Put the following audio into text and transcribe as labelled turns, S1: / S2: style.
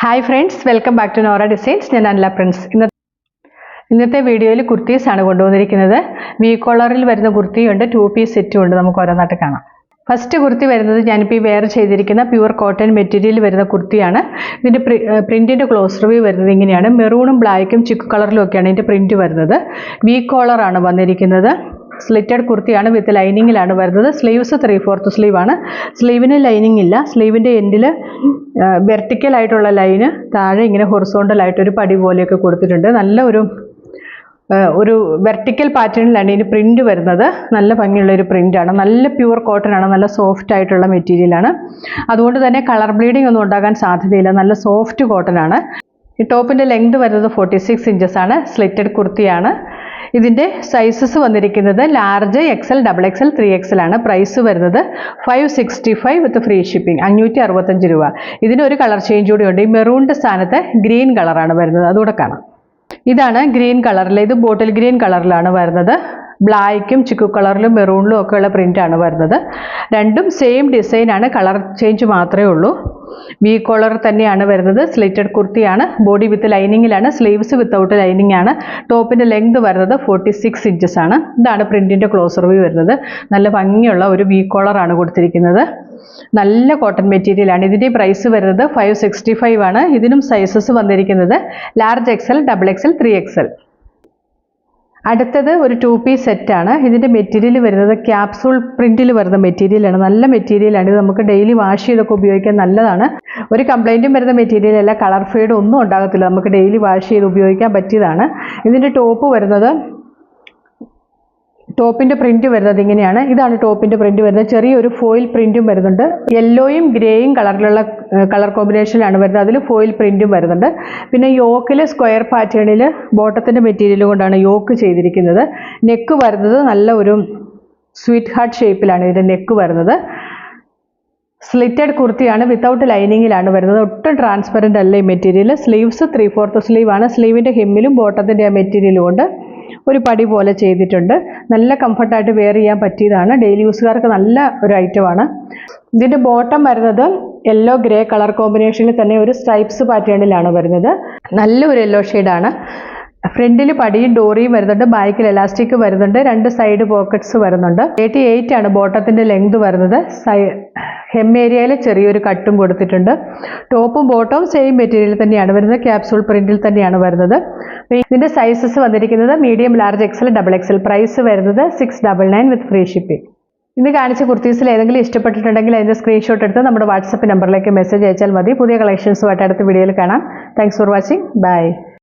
S1: Hi friends, welcome back to Nora Designs. ഞാൻ Anila Prince. ഇന്നത്തെ വീഡിയോയിൽ കുർത്തീസാണ് കൊണ്ടുവന്നിരിക്കുന്നത്. വി കോളറിൽ വരുന്ന കുർത്തിയുണ്ട്, 2 പീസ് സെറ്റും ഉണ്ട്. നമുക്ക് ഓരോന്നായിട്ട് കാണാം. ഫസ്റ്റ് കുർത്തി വരുന്നത് ഞാനിപ്പോൾ ഈ വെയർ ചെയ്തിരിക്കുന്ന പ്യുവർ കോട്ടൺ മെറ്റീരിയൽ വരുന്ന കുർത്തിയാണ്. ഇതിൻ്റെ പ്രിൻറ്റിൻ്റെ ക്ലോസ് റിവ്യൂ വരുന്നത് ഇങ്ങനെയാണ്. മെറൂണും ബ്ലാക്കും ചിക്ക് കളറിലും ഒക്കെയാണ് ഇതിൻ്റെ പ്രിൻറ്റ് വരുന്നത്. വി കോളറാണ് വന്നിരിക്കുന്നത്. സ്ലിറ്റഡ് കുർത്തിയാണ്, വിത്ത് ലൈനിങ്ങിലാണ് വരുന്നത്. സ്ലീവ്സ് 3/4 സ്ലീവാണ്. സ്ലീവിന് ലൈനിങ് ഇല്ല. സ്ലീവിൻ്റെ എൻഡിൽ വെർട്ടിക്കലായിട്ടുള്ള ലൈന് താഴെ ഇങ്ങനെ ഹൊറിസോണ്ടലായിട്ട് ഒരു പടി പോലെയൊക്കെ കൊടുത്തിട്ടുണ്ട്. നല്ല ഒരു വെർട്ടിക്കൽ പാറ്റേണിലാണ് ഇതിന് പ്രിൻറ്റ് വരുന്നത്. നല്ല ഭംഗിയുള്ളൊരു പ്രിൻ്റാണ്. നല്ല പ്യുവർ കോട്ടൺ ആണ്, നല്ല സോഫ്റ്റ് ആയിട്ടുള്ള മെറ്റീരിയലാണ്. അതുകൊണ്ട് തന്നെ കളർ ബ്ലീഡിംഗ് ഒന്നും ഉണ്ടാകാൻ സാധ്യതയില്ല. നല്ല സോഫ്റ്റ് കോട്ടൺ ആണ്. ഈ ടോപ്പിൻ്റെ ലെങ്ത് വരുന്നത് 46 ഇഞ്ചസ് ആണ്. സ്ലിറ്റഡ് കുർത്തിയാണ്. ഇതിൻ്റെ സൈസസ് വന്നിരിക്കുന്നത് ലാർജ്, XL, XXL, 3XL ആണ്. പ്രൈസ് വരുന്നത് 565 വിത്ത് ഫ്രീ ഷിപ്പിംഗ്, 565 രൂപ. ഇതിനൊരു കളർ ചേഞ്ച് കൂടി ഉണ്ട്. ഈ മെറൂണിൻ്റെ സ്ഥാനത്ത് ഗ്രീൻ കളറാണ് വരുന്നത്. അതുകൂടെ കാണാം. ഇതാണ് ഗ്രീൻ കളറിൽ, ഇത് ബോട്ടിൽ ഗ്രീൻ കളറിലാണ് വരുന്നത്. ബ്ലാക്കും ചിക്കു കളറിലും മെറൂണിലും ഒക്കെ ഉള്ള പ്രിൻ്റാണ് വരുന്നത്. രണ്ടും സെയിം ഡിസൈനാണ്, കളർ ചേഞ്ച് മാത്രമേ ഉള്ളൂ. വി കോളർ തന്നെയാണ് വരുന്നത്. സ്ലിറ്റഡ് കുർത്തിയാണ്. ബോഡി വിത്ത് ലൈനിങ്ങിലാണ്. സ്ലീവ്സ് വിത്തൗട്ട് ലൈനിങ് ആണ്. ടോപ്പിൻ്റെ ലെങ്ത് വരുന്നത് 46 ഇഞ്ചസ് ആണ്. ഇതാണ് പ്രിൻറ്റിൻ്റെ ക്ലോസ് റിവ്യൂ വരുന്നത്. നല്ല ഭംഗിയുള്ള ഒരു വി കോളറാണ് കൊടുത്തിരിക്കുന്നത്. നല്ല കോട്ടൺ മെറ്റീരിയലാണ്. ഇതിൻ്റെ പ്രൈസ് വരുന്നത് 565 ആണ്. ഇതിനും സൈസസ് വന്നിരിക്കുന്നത് ലാർജ്, XL, XXL, 3XL. അടുത്തത് ഒരു 2 പീസ് സെറ്റാണ്. ഇതിൻ്റെ മെറ്റീരിയൽ വരുന്നത് ക്യാപ്സൂൾ പ്രിൻറ്റിൽ വരുന്ന മെറ്റീരിയലാണ്. നല്ല മെറ്റീരിയലാണ്. ഇത് നമുക്ക് ഡെയിലി വാഷ് ചെയ്തൊക്കെ ഉപയോഗിക്കാൻ നല്ലതാണ്. ഒരു കംപ്ലൈൻറ്റും വരുന്ന മെറ്റീരിയലല്ല. കളർ ഫെയ്ഡ് ഒന്നും ഉണ്ടാകത്തില്ല. നമുക്ക് ഡെയിലി വാഷ് ചെയ്ത് ഉപയോഗിക്കാൻ പറ്റിയതാണ്. ഇതിൻ്റെ ടോപ്പ് വരുന്നത്, ടോപ്പിൻ്റെ പ്രിൻറ്റ് വരുന്നത് ഇങ്ങനെയാണ്. ഇതാണ് ടോപ്പിൻ്റെ പ്രിൻറ്റ് വരുന്നത്. ചെറിയൊരു ഫോയിൽ പ്രിൻറ്റും വരുന്നുണ്ട്. യെല്ലോയും ഗ്രേയും കളറിലുള്ള കളർ കോമ്പിനേഷനിലാണ് വരുന്നത്. അതിൽ ഫോയിൽ പ്രിൻറ്റും വരുന്നുണ്ട്. പിന്നെ യോക്കിൽ സ്ക്വയർ പാറ്റേണിൽ ബോട്ടത്തിൻ്റെ മെറ്റീരിയൽ കൊണ്ടാണ് യോക്ക് ചെയ്തിരിക്കുന്നത്. നെക്ക് വരുന്നത് നല്ല ഒരു സ്വീറ്റ് ഹാർട്ട് ഷേപ്പിലാണ് ഇതിൻ്റെ നെക്ക് വരുന്നത്. സ്ലിറ്റഡ് കുർത്തിയാണ്, വിത്തൗട്ട് ലൈനിങ്ങിലാണ് വരുന്നത്. ഒട്ടും ട്രാൻസ്പെറൻ്റ് അല്ല ഈ മെറ്റീരിയൽ. സ്ലീവ്സ് 3/4 സ്ലീവാണ്. സ്ലീവിൻ്റെ ഹെമ്മിലും ബോട്ടത്തിൻ്റെ ആ മെറ്റീരിയലും കൊണ്ട് ഒരു പടി പോലെ ചെയ്തിട്ടുണ്ട്. നല്ല കംഫർട്ടായിട്ട് വെയർ ചെയ്യാൻ പറ്റിയതാണ്. ഡെയിലി യൂസുകാർക്ക് നല്ല ഒരു ഐറ്റമാണ്. ഇതിൻ്റെ ബോട്ടം വരുന്നത് യെല്ലോ ഗ്രേ കളർ കോമ്പിനേഷനിൽ തന്നെ ഒരു സ്ട്രൈപ്സ് പാറ്റേണിലാണ് വരുന്നത്. നല്ലൊരു യെല്ലോ ഷെയ്ഡാണ്. ഫ്രണ്ടിൽ പടിയും ഡോറിയും വരുന്നുണ്ട്. ബാക്കിൽ എലാസ്റ്റിക് വരുന്നുണ്ട്. 2 സൈഡ് പോക്കറ്റ്സ് വരുന്നുണ്ട്. 88 ആണ് ബോട്ടത്തിൻ്റെ ലെങ്ത് വരുന്നത്. ഹെം ഏരിയയിൽ ചെറിയൊരു കട്ടും കൊടുത്തിട്ടുണ്ട്. ടോപ്പും ബോട്ടവും സെയിം മെറ്റീരിയൽ തന്നെയാണ് വരുന്നത്. ക്യാപ്സൂൾ പ്രിൻറ്റിൽ തന്നെയാണ് വരുന്നത്. ഇതിൻ്റെ സൈസസ് വന്നിരിക്കുന്നത് medium, large, XL, XXL. Price വരുന്നത് 699 വിത്ത് ഫ്രീ ഷിപ്പിംഗ്. ഇന്ന് കാണിച്ച കുർത്തീസിൽ ഏതെങ്കിലും ഇഷ്ടപ്പെട്ടിട്ടുണ്ടെങ്കിൽ അതിൻ്റെ സ്ക്രീൻഷോട്ട് എടുത്ത് നമ്മുടെ വാട്സപ്പ് നമ്പറിലേക്ക് മെസ്സേജ് അയച്ചാൽ മതി. പുതിയ കളക്ഷൻസുമായിട്ട് അടുത്ത വീഡിയോയിൽ കാണാം. Thanks for watching. ബൈ.